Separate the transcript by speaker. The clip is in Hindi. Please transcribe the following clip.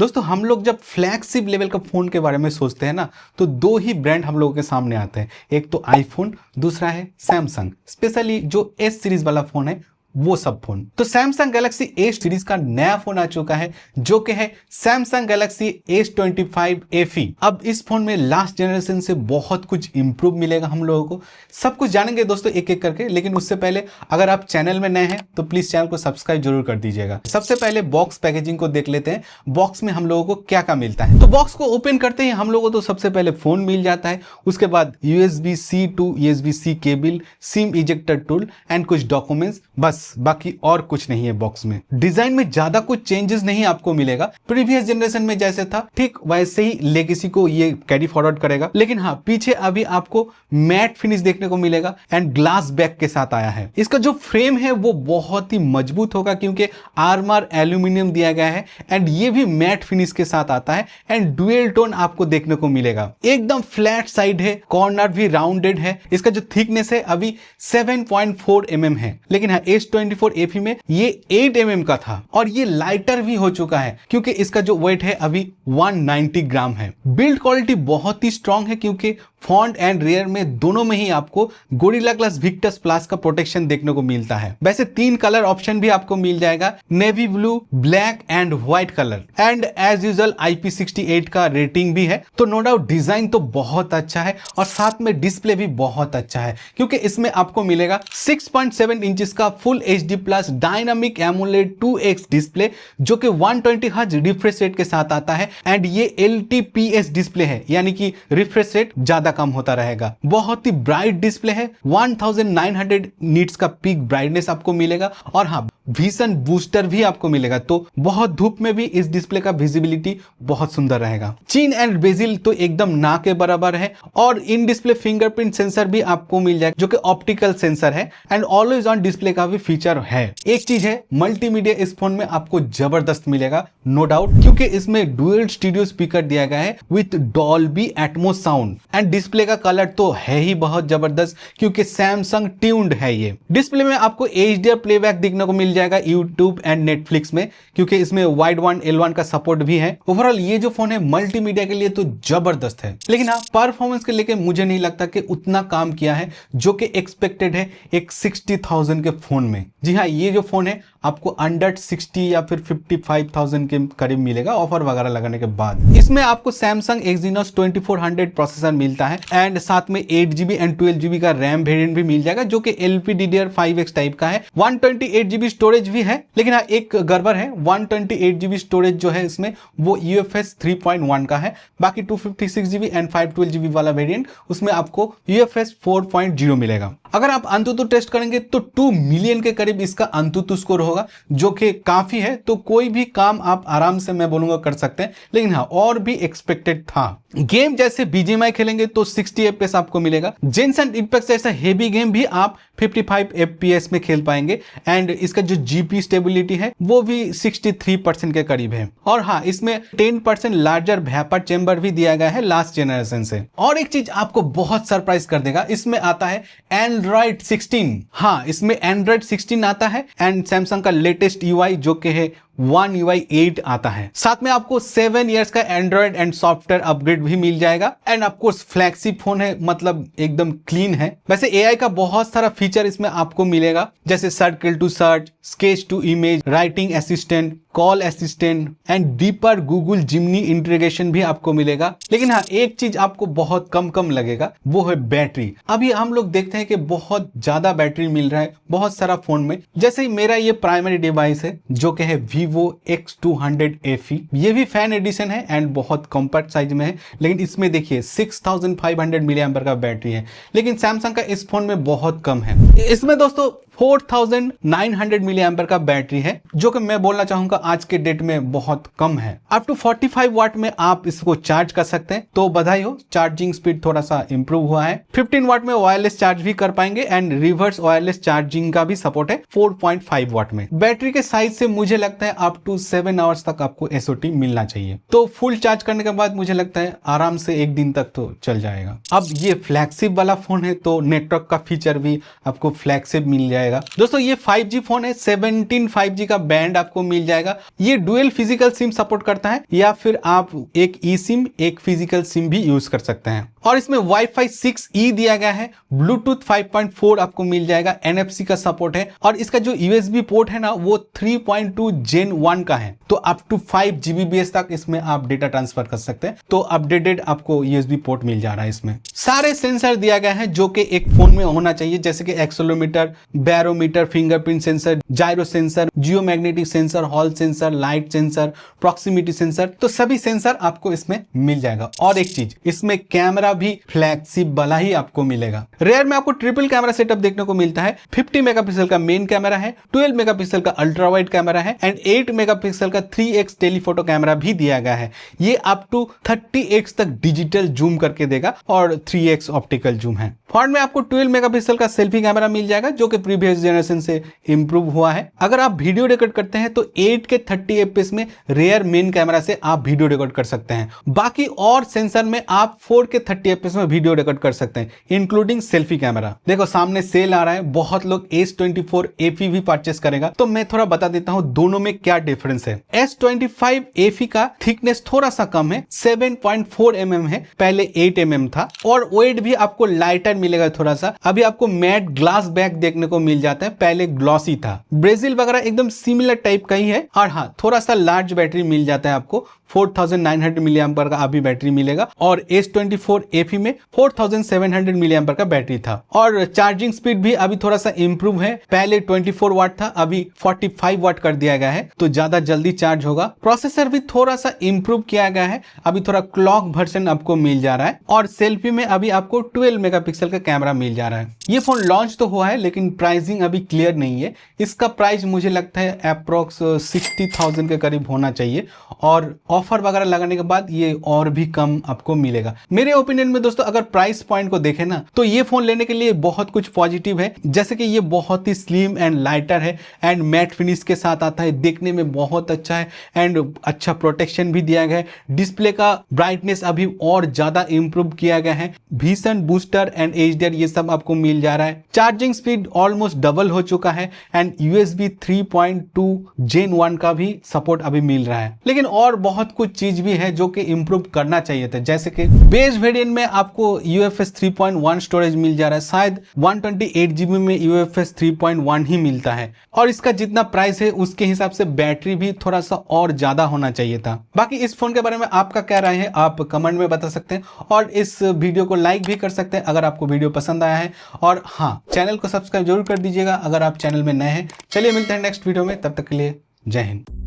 Speaker 1: दोस्तों हम लोग जब फ्लैगशिप लेवल का फोन के बारे में सोचते हैं ना, तो दो ही ब्रांड हम लोगों के सामने आते हैं। एक तो आईफोन, दूसरा है सैमसंग। स्पेशली जो एस सीरीज वाला फोन है वो सब फोन। तो सैमसंग गैलेक्सी ए सीरीज का नया फोन आ चुका है जो कि है सैमसंग गैलेक्सी S25 FE। अब इस फोन में लास्ट जनरेशन से बहुत कुछ इंप्रूव मिलेगा हम लोगों को। सब कुछ जानेंगे दोस्तों एक एक करके, लेकिन उससे पहले अगर आप चैनल में नए हैं तो प्लीज चैनल को सब्सक्राइब जरूर कर दीजिएगा। सबसे पहले बॉक्स पैकेजिंग को देख लेते हैं, बॉक्स में हम लोगों को क्या क्या मिलता है। तो बॉक्स को ओपन करते ही हम लोगों को तो सबसे पहले फोन मिल जाता है, उसके बाद USB-C to USB-C cable, SIM ejector tool and कुछ डॉक्यूमेंट्स, बस बाकी और कुछ नहीं है बॉक्स में। डिजाइन में ज्यादा कुछ चेंजेस नहीं आपको मिलेगा। प्रीवियस जनरेशन में जैसे था ठीक वैसे ही लेगेसी को ये कैरी फॉरवर्ड करेगा, लेकिन हाँ पीछे अभी आपको मैट फिनिश देखने को मिलेगा एंड ग्लास बैक के साथ आया है। इसका जो फ्रेम है वो बहुत ही मजबूत होगा क्योंकि आर्मर एल्यूमिनियम दिया गया है एंड ये भी मैट फिनिश के साथ आता है एंड डुअल टोन आपको देखने को मिलेगा। एकदम फ्लैट साइड है, कॉर्नर भी राउंडेड है। इसका जो थिकनेस है अभी 7.4 mm है, लेकिन हाँ S24 FE में ये 8 mm का था और ये लाइटर भी हो चुका है क्योंकि इसका जो वेट है अभी 190 ग्राम है। बिल्ड क्वालिटी बहुत ही स्ट्रांग है क्योंकि फ्रंट एंड रियर में दोनों में ही आपको गोरिल्ला ग्लास विक्टस प्लस का प्रोटेक्शन देखने को मिलता है। वैसे 3 कलर ऑप्शन भी आपको मिल जाएगा, navy blue, black and white colour and as usual IP68 का रेटिंग भी है। तो नो डाउट डिजाइन तो बहुत अच्छा है और साथ में डिस्प्ले भी बहुत अच्छा है क्योंकि इसमें आपको मिलेगा 6.7 इंचेस का full HD plus dynamic AMOLED 2X display जो कि 120 हर्ट्ज रिफ्रेश रेट के साथ आता है एंड ये LTPS डिस्प्ले है, यानी कि रिफ्रेश रेट ज्यादा कम होता रहेगा। बहुत ही ब्राइट डिस्प्ले है, 1900 नीट्स का पीक ब्राइटनेस आपको मिलेगा और हाँ विजन बूस्टर भी आपको मिलेगा, तो बहुत धूप में भी इस डिस्प्ले का विजिबिलिटी बहुत सुंदर रहेगा। चीन एंड बेजिल तो एकदम ना के बराबर है और इन डिस्प्ले फिंगरप्रिंट सेंसर भी आपको मिल जाएगा जो कि ऑप्टिकल सेंसर है एंड ऑलवेज ऑन डिस्प्ले का भी फीचर है। एक चीज है, मल्टीमीडिया इस फोन में आपको जबरदस्त मिलेगा नो डाउट, क्योंकि इसमें डुअल स्टीरियो स्पीकर दिया गया है with Dolby Atmos sound and display का कलर तो है ही बहुत जबरदस्त क्योंकि सैमसंग ट्यून्ड है। ये डिस्प्ले में आपको HDR प्लेबैक देखने को मिल जाएगा यूट्यूब एंड नेटफ्लिक्स में क्योंकि इसमें वाइड वन L1 का सपोर्ट भी है। ओवरऑल ये जो फोन है मल्टीमीडिया के लिए तो जबरदस्त है, लेकिन हाँ परफॉर्मेंस के लेके मुझे नहीं लगता कि उतना काम किया है जो कि एक्सपेक्टेड है एक 60,000 के फोन में। जी हाँ, ये जो फोन है आपको अंडर 60 या फिर 55,000 के करीब मिलेगा ऑफर वगैरह लगाने के बाद। इसमें आपको सैमसंग Exynos 2400 प्रोसेसर मिलता है एंड साथ में 8GB एंड 12GB का रैम वेरिएंट भी मिल जाएगा जो कि LPDDR5X टाइप का है। 128GB स्टोरेज भी है, लेकिन हाँ एक गड़बड़ है, 128GB स्टोरेज जो है इसमें वो UFS 3.1 का है, बाकी 256GB एंड 512GB वाला वेरिएंट उसमें आपको UFS 4.0 मिलेगा। अगर आप अंतुतु टेस्ट करेंगे तो 2 मिलियन के करीब इसका अंतुतु स्कोर होगा जो कि काफी है, तो कोई भी काम आप आराम से मैं बोलूंगा कर सकते हैं, लेकिन हाँ और भी एक्सपेक्टेड था। गेम जैसे BGMI खेलेंगे तो 60 FPS आपको मिलेगा। जेंसन इंपैक्ट जैसा हेवी गेम भी आप 55 FPS में खेल पाएंगे एंड इसका जो GPU स्टेबिलिटी है वो भी 63% के करीब है और हाँ इसमें 10% लार्जर वेपर चेंबर भी दिया गया है लास्ट जनरेशन से। और एक चीज आपको बहुत सरप्राइज कर देगा, इसमें आता है Android 16। हाँ इसमें Android 16 आता है एंड सैमसंग का लेटेस्ट UI जो कि है One UI 8 आता है। साथ में आपको 7 इयर्स का एंड्रॉइड एंड सॉफ्टवेयर अपग्रेड भी मिल जाएगा एंड आपको फ्लैगशिप फोन है, मतलब एकदम क्लीन है। वैसे AI का बहुत सारा फीचर इसमें आपको मिलेगा जैसे circle to search, sketch to image, writing assistant, call assistant and deeper Google Gemini integration भी आपको मिलेगा। लेकिन हाँ एक चीज आपको बहुत कम लगेगा, वो है बैटरी। अभी हम लोग देखते हैं कि बहुत ज्यादा बैटरी मिल रहा है बहुत सारा फोन में, जैसे ही मेरा ये प्राइमरी डिवाइस है जो कि है Vivo X200 FE। ये भी फैन एडिशन है एंड बहुत कॉम्पैक्ट साइज में है, लेकिन इसमें देखिए 6500 मिली एम्पर का बैटरी है, लेकिन सैमसंग का इस फोन में बहुत कम है। इसमें दोस्तों 4900 मिली एम्पर का बैटरी है जो कि मैं बोलना चाहूंगा आज के डेट में बहुत कम है। अप टू 45 वाट में आप इसको चार्ज कर सकते हैं, तो बधाई हो, चार्जिंग स्पीड थोड़ा सा इंप्रूव हुआ है। 15 वाट में वायरलेस चार्ज भी कर पाएंगे एंड रिवर्स वायरलेस चार्जिंग का भी सपोर्ट है 4.5 वाट में। बैटरी के साइज से मुझे लगता है अप टू 7 आवर्स तक आपको SOT मिलना चाहिए, तो फुल चार्ज करने के बाद मुझे लगता है आराम से 1 दिन तक तो चल जाएगा। अब ये फ्लैगशिप वाला फोन है तो नेटवर्क का फीचर भी आपको फ्लैगशिप मिल जाएगा जाएगा। दोस्तों ये 5G फोन है, 17 5G का बैंड आपको मिल जाएगा। ये डुअल फिजिकल सिम सपोर्ट करता है, या फिर आप एक ई सिम एक फिजिकल सिम भी यूज कर सकते हैं। और इसमें वाईफाई 6E दिया गया है, ब्लूटूथ 5.4 आपको मिल जाएगा, NFC का सपोर्ट है, और इसका जो USB पोर्ट है ना वो 3.2 Gen 1 का है, तो अप टू 5 Gbps तक इसमें आप डेटा ट्रांसफर कर सकते हैं। तो अपडेटेड आपको USB पोर्ट मिल जा रहा है। इसमें सारे सेंसर दिया गया है जो कि एक फोन में होना चाहिए, जैसे कि accelerometer, barometer, fingerprint sensor, gyro sensor, geomagnetic sensor, Hall sensor, light sensor, proximity sensor, तो सभी सेंसर आपको इसमें मिल जाएगा। और एक चीज, इसमें कैमरा भी फ्लैगशिप वाला ही आपको मिलेगा। रेयर में आपको ट्रिपल कैमरा सेटअप देखने को मिलता है। 50 मेगापिक्सल का मेन कैमरा है, 12 मेगापिक्सल का अल्ट्रा वाइड कैमरा है, एंड 8 मेगापिक्सल का 3x टेलीफोटो कैमरा भी दिया गया है। ये अप टू 30x तक डिजिटल जूम करके देगा, और 3x ऑप्टिकल जूम है। फ्रंट में आपको 12 मेगापिक्सल का सेल्फी कैमरा मिल जाएगा, जो कि प्रीवियस जनरेशन से इंप्रूव हुआ है। अगर आप वीडियो रिकॉर्ड करते हैं तो 8K 30 fps में रेयर मेन कैमरा से आप वीडियो रिकॉर्ड कर सकते हैं। बाकी और सेंसर में आप 4K 30 fps में वीडियो रिकॉर्ड कर सकते हैं, इंक्लूडिंग सेल्फी कैमरा। देखो सामने सेल आ रहा है, बहुत लोग S25 FE भी परचेस करेगा, तो मैं थोड़ा बता देता हूं दोनों में क्या डिफरेंस है। S25 FE का थिकनेस थोड़ा सा कम है, 7.4 mm है, पहले 8 mm था, और वेट भी आपको लाइटर मिलेगा थोड़ा सा। अभी आपको मैट ग्लास बैक देखने को मिल जाता है, पहले ग्लॉसी था। ब्रेजिल वगैरह एकदम सिमिलर टाइप का ही है, और हाँ थोड़ा सा लार्ज बैटरी मिल जाता है आपको, 4900 mAh का अभी बैटरी मिलेगा, और S24 FE में 4700 mAh का बैटरी था। और चार्जिंग स्पीड भी अभी थोड़ा सा इंप्रूव है, पहले 24 वाट था, अभी 45 वाट कर दिया गया है, तो ज्यादा जल्दी चार्ज होगा। प्रोसेसर भी थोड़ा सा इंप्रूव किया गया है, अभी थोड़ा क्लॉक वर्जन आपको मिल जा रहा है, और सेल्फी में अभी आपको 12 मेगापिक्सल का कैमरा मिल जा रहा है। ये फोन लॉन्च तो हुआ है, लेकिन प्राइसिंग अभी क्लियर नहीं है। इसका प्राइस मुझे लगता है अप्रोक्स 60,000 के करीब होना चाहिए, और ऑफर वगैरह लगाने के बाद ये और भी कम आपको मिलेगा। मेरे ओपिनियन में दोस्तों अगर प्राइस पॉइंट को देखें ना, तो ये फोन लेने के लिए बहुत कुछ पॉजिटिव है, जैसे कि ये बहुत ही स्लिम एंड लाइटर है, एंड मैट फिनिश के साथ आता है, देखने में बहुत अच्छा है, एंड अच्छा प्रोटेक्शन भी दिया गया है। डिस्प्ले का ब्राइटनेस अभी और ज्यादा इंप्रूव किया गया है, विजन बूस्टर एंड HDR ये सब आपको मिल जा रहा है। चार्जिंग स्पीड ऑलमोस्ट डबल हो चुका है, एंड USB 3.2 Gen 1 का भी सपोर्ट अभी मिल रहा है। लेकिन और बहुत कुछ चीज भी है जो कि इंप्रूव करना चाहिए था, जैसे कि बेस वेरिएंट में आपको UFS 3.1 स्टोरेज मिल जा रहा है, शायद 128 GB में UFS 3.1 ही मिलता है, और इसका जितना प्राइस है उसके हिसाब से बैटरी भी थोड़ा सा और ज्यादा होना चाहिए था। बाकी इस फोन के बारे में आपका क्या राय है आप कमेंट में बता सकते हैं, और इस वीडियो को लाइक भी कर सकते हैं अगर आपको वीडियो पसंद आया है, और हाँ चैनल को सब्सक्राइब जरूर कर दीजिएगा अगर आप चैनल में नए हैं। चलिए मिलते हैं नेक्स्ट वीडियो में, तब तक के लिए जय हिंद।